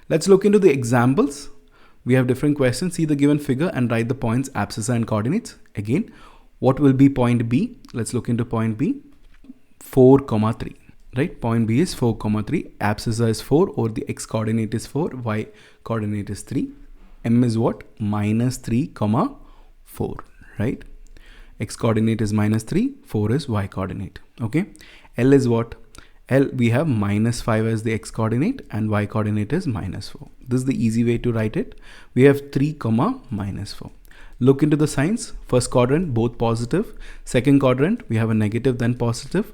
Let's look into the examples. We have different questions. See the given figure and write the points, abscissa and coordinates. Again, what will be point B? Let's look into point B. 4, 3. Right? Point B is 4, 3. Abscissa is 4, or the x coordinate is 4, y coordinate is 3. M is what? Minus 3, 4. Right? X coordinate is minus 3, 4 is y coordinate. Okay. L is what? L, we have minus 5 as the x coordinate and y coordinate is minus 4. This is the easy way to write it. We have 3, minus 4. Look into the signs. First quadrant, both positive. Second quadrant, we have a negative then positive.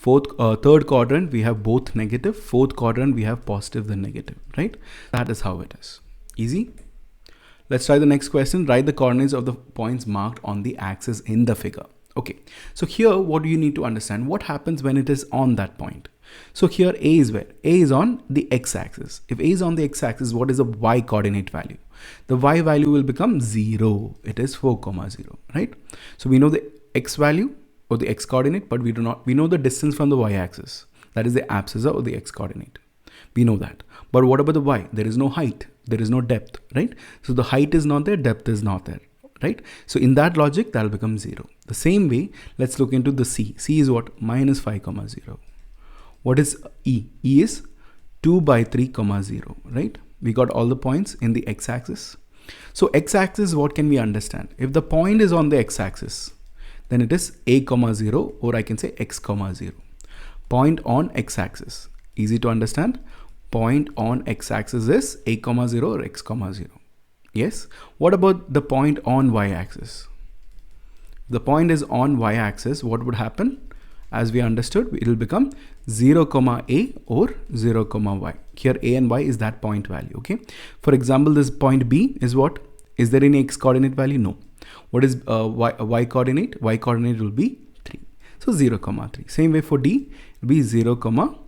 Third quadrant, we have both negative. Fourth quadrant, we have positive then negative, right? That is how it is. Easy. Let's try the next question. Write the coordinates of the points marked on the axis in the figure. Okay, so here what do you need to understand? What happens when it is on that point? So here A is where? A is on the x-axis. If A is on the x-axis, what is the y coordinate value? The y value will become 0. It is 4, 0, right? So we know the x value or the x coordinate, but we know the distance from the y-axis. That is the abscissa or the x coordinate. We know that. But what about the y? There is no height. There is no depth, right? So the height is not there, depth is not there, right? So in that logic, that will become 0. The same way, let's look into the C. C is what? Minus 5, 0. What is E? E is 2 by 3, 0, right? We got all the points in the x-axis. So x-axis, what can we understand? If the point is on the x-axis, then it is A, 0, or I can say x, 0. Point on x-axis. Easy to understand. Point on x-axis is A, 0 or x, 0. Yes. What about the point on y-axis? The point is on y-axis. What would happen? As we understood, it will become 0, A or 0, y. Here A and y is that point value. Okay. For example, this point B is what? Is there any x coordinate value? No. What is y coordinate? Y coordinate will be 3. So 0, 3. Same way for D, it will be 0,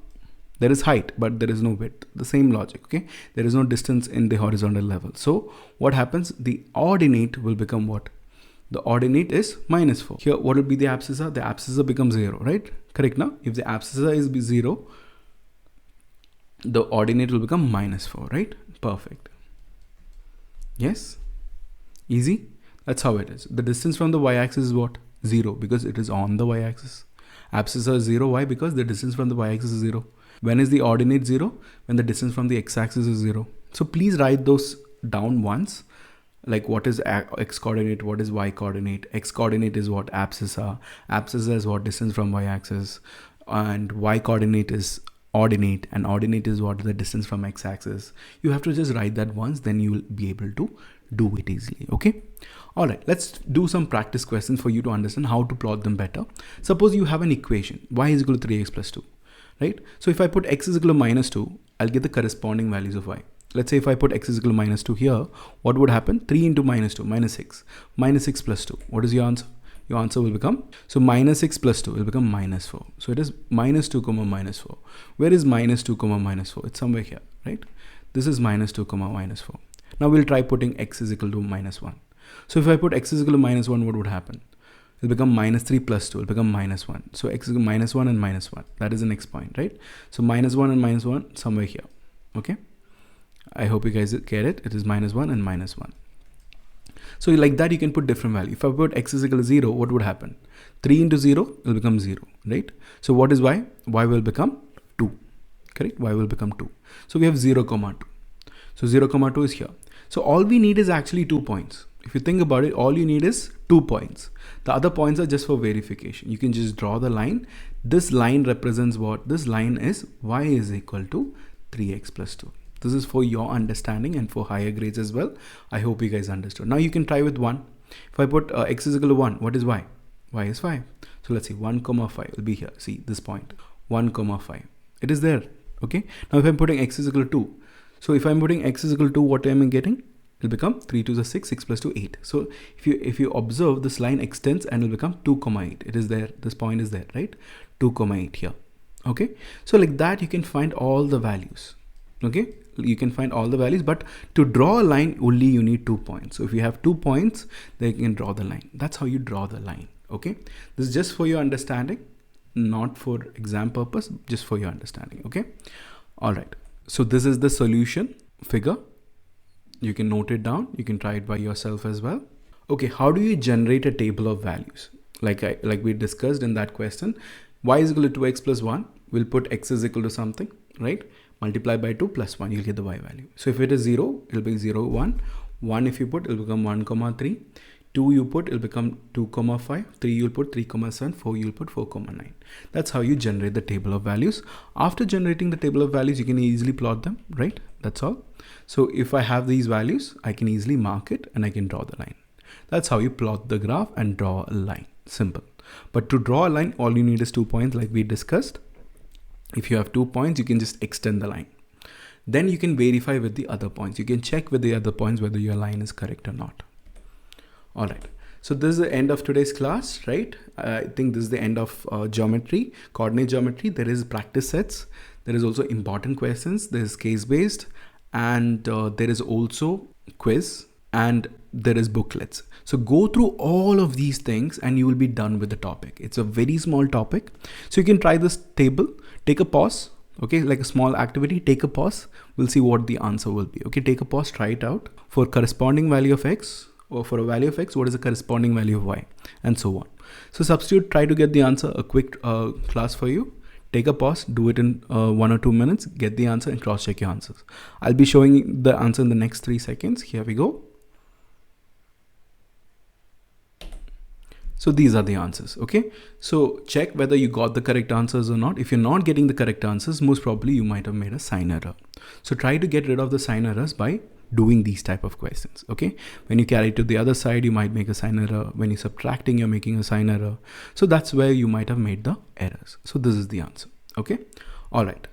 there is height, but there is no width. The same logic, okay? There is no distance in the horizontal level. So what happens? The ordinate will become what? The ordinate is minus 4. Here, what will be the abscissa? The abscissa becomes 0, right? Correct now? If the abscissa is 0, the ordinate will become minus 4, right? Perfect. Yes? Easy? That's how it is. The distance from the y-axis is what? 0, because it is on the y-axis. Abscissa is 0. Why? Because the distance from the y-axis is 0. When is the ordinate 0? When the distance from the x-axis is 0. So please write those down once. Like what is x coordinate? What is y coordinate? X coordinate is what? Abscissa. Abscissa is what? Distance from y-axis. And y coordinate is ordinate. And ordinate is what? The distance from x-axis. You have to just write that once. Then you will be able to do it easily. Okay. All right. Let's do some practice questions for you to understand how to plot them better. Suppose you have an equation. Y is equal to 3x plus 2. Right? So if I put x is equal to minus 2, I'll get the corresponding values of y. Let's say if I put x is equal to minus 2 here, what would happen? 3 into minus 2, minus 6. Minus 6 plus 2. What is your answer? Your answer will become, so minus 6 plus 2 will become minus 4. So it is minus 2, minus 4. Where is minus 2, minus 4? It's somewhere here, right? This is minus 2, minus 4. Now we'll try putting x is equal to minus 1. So if I put x is equal to minus 1, what would happen? It will become minus 3 plus 2, it will become minus 1. So x is minus 1 and minus 1. That is the next point, right? So minus 1 and minus 1 somewhere here. Okay. I hope you guys get it. It is minus 1 and minus 1. So like that, you can put different value. If I put x is equal to 0, what would happen? 3 into 0 will become 0, right? So what is y? Y will become 2, correct? Y will become 2. So we have 0, 2. So 0, 2 is here. So all we need is actually 2 points. If you think about it, all you need is 2 points. The other points are just for verification. You can just draw the line. This line represents what? This line is y is equal to 3x plus 2. This is for your understanding and for higher grades as well. I hope you guys understood. Now you can try with 1. If I put x is equal to 1, what is y? Y is 5. So let's see, 1, 5 will be here. See this point, 1, 5. It is there. Okay. Now if I'm putting x is equal to 2. So if I'm putting x is equal to 2, what am I getting? It will become 3 to the 6, 6 plus 2, 8. So if you observe, this line extends and it will become 2, 8. It is there. This point is there, right? 2, 8 here. Okay. So like that, you can find all the values. Okay. You can find all the values, but to draw a line, only you need 2 points. So if you have 2 points, then you can draw the line. That's how you draw the line. Okay. This is just for your understanding, not for exam purpose, just for your understanding. Okay. All right. So this is the solution. figure. You can note it down. You can try it by yourself as well. Okay, how do you generate a table of values? Like we discussed in that question, y is equal to 2x plus 1. We'll put x is equal to something, right? Multiply by 2 plus 1, you'll get the y value. So if it is 0, it'll be 0, 1. 1 if you put, it'll become 1, 3. 2 you put, it'll become 2, 5. 3 you'll put 3, 7. 4 you'll put 4, 9. That's how you generate the table of values. After generating the table of values, you can easily plot them, right? That's all. So if I have these values, I can easily mark it and I can draw the line. That's how you plot the graph and draw a line. Simple. But to draw a line, all you need is 2 points like we discussed. If you have 2 points, you can just extend the line. Then you can verify with the other points. You can check with the other points whether your line is correct or not. All right. So this is the end of today's class, right? I think this is the end of geometry, coordinate geometry. There is practice sets. There is also important questions. There is case-based, and there is also quiz, and there is booklets. So go through all of these things and you will be done with the topic. It's a very small topic. So you can try this table, take a pause, okay, like a small activity, take a pause. We'll see what the answer will be. Okay, take a pause, try it out. For corresponding value of x, or for a value of x, what is the corresponding value of y, and so on. So substitute, try to get the answer, a quick class for you. Take a pause, do it in 1 or 2 minutes, get the answer and cross check your answers. I'll be showing the answer in the next 3 seconds. Here we go. So these are the answers, okay? So check whether you got the correct answers or not. If you're not getting the correct answers, most probably you might have made a sign error. So try to get rid of the sign errors by doing these type of questions, okay? When you carry it to the other side, you might make a sign error. When you're subtracting, you're making a sign error. So that's where you might have made the errors. So this is the answer, okay? All right.